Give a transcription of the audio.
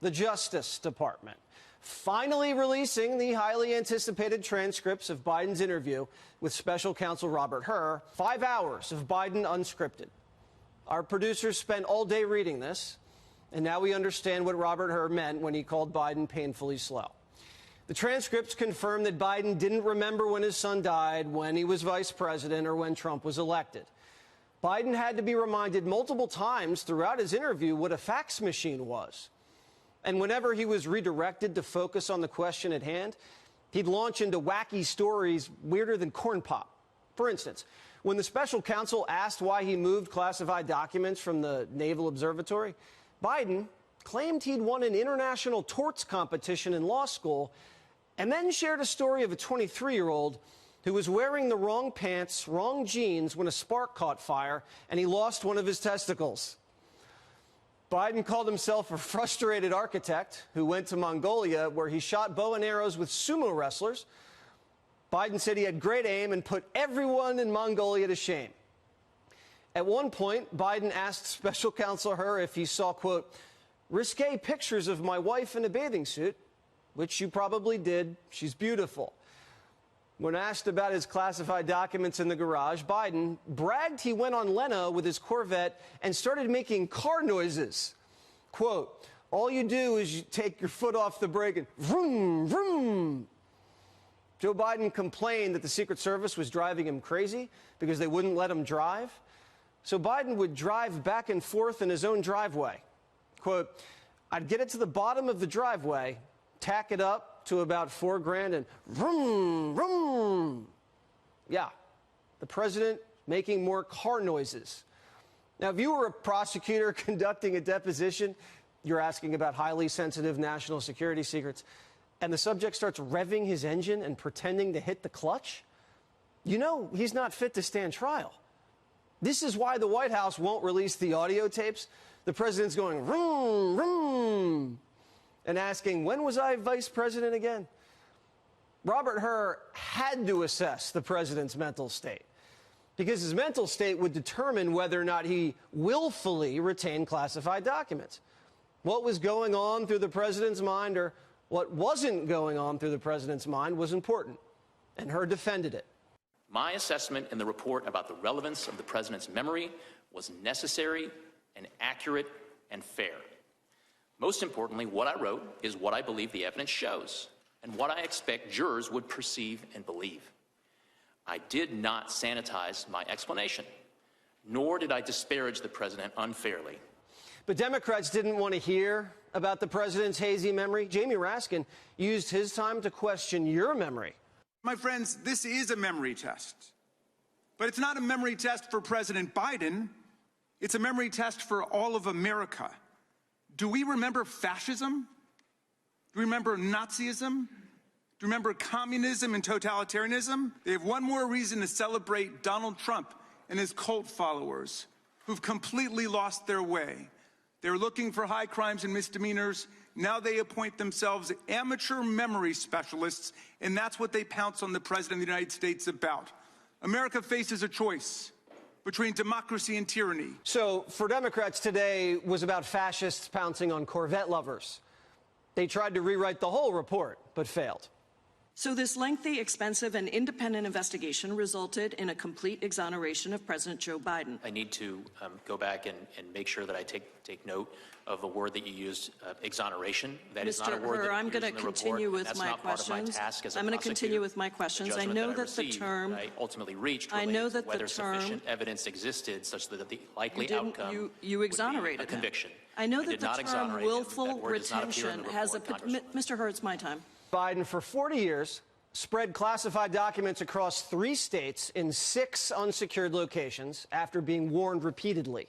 the Justice Department, finally releasing the highly anticipated transcripts of Biden's interview with special counsel Robert Hur. 5 hours of Biden unscripted. Our producers spent all day reading this, and now we understand what Robert Hur meant when he called Biden painfully slow. The transcripts confirm that Biden didn't remember when his son died, when he was vice president, or when Trump was elected. Biden had to be reminded multiple times throughout his interview what a fax machine was. And whenever he was redirected to focus on the question at hand, he'd launch into wacky stories weirder than corn pop. For instance, when the special counsel asked why he moved classified documents from the Naval Observatory, Biden claimed he'd won an international torts competition in law school and then shared a story of a 23-year-old who was wearing the wrong pants, wrong jeans when a spark caught fire and he lost one of his testicles. Biden called himself a frustrated architect who went to Mongolia, where he shot bow and arrows with sumo wrestlers. Biden said he had great aim and put everyone in Mongolia to shame. At one point, Biden asked special counsel Hur if he saw, quote, risque pictures of my wife in a bathing suit, which you probably did. She's beautiful. When asked about his classified documents in the garage, Biden bragged he went on Leno with his Corvette and started making car noises. Quote, all you do is you take your foot off the brake and vroom, vroom. Joe Biden complained that the Secret Service was driving him crazy because they wouldn't let him drive. So Biden would drive back and forth in his own driveway. Quote, I'd get it to the bottom of the driveway, tack it up to about $4,000 and vroom, vroom. Yeah, the president making more car noises. Now, if you were a prosecutor conducting a deposition, you're asking about highly sensitive national security secrets, and the subject starts revving his engine and pretending to hit the clutch, you know he's not fit to stand trial. This is why the White House won't release the audio tapes. The president's going vroom, vroom, and asking, when was I vice president again? Robert Hur had to assess the president's mental state because his mental state would determine whether or not he willfully retained classified documents. What was going on through the president's mind or what wasn't going on through the president's mind was important, and Hur defended it. My assessment in the report about the relevance of the president's memory was necessary and accurate and fair. Most importantly, what I wrote is what I believe the evidence shows and what I expect jurors would perceive and believe. I did not sanitize my explanation, nor did I disparage the president unfairly. But Democrats didn't want to hear about the president's hazy memory. Jamie Raskin used his time to question your memory. My friends, this is a memory test. But it's not a memory test for President Biden. It's a memory test for all of America. Do we remember fascism? Do we remember Nazism? Do we remember communism and totalitarianism? They have one more reason to celebrate Donald Trump and his cult followers who've completely lost their way. They're looking for high crimes and misdemeanors. Now they appoint themselves amateur memory specialists, and that's what they pounce on the President of the United States about. America faces a choice between democracy and tyranny. So for Democrats, today was about fascists pouncing on Corvette lovers. They tried to rewrite the whole report, but failed. So this lengthy, expensive, and independent investigation resulted in a complete exoneration of President Joe Biden. I need to go back and make sure that I take note of a word that you used, exoneration. That is not a word that I'm going to continue with my questions. I'm going to continue with my questions. I know that the term I ultimately reached related to whether sufficient evidence existed such that the likely outcome you exonerated would be a conviction. I know that the term willful retention has a Mr. Hur, it's my time. Biden, for 40 years, spread classified documents across 3 states in 6 unsecured locations after being warned repeatedly.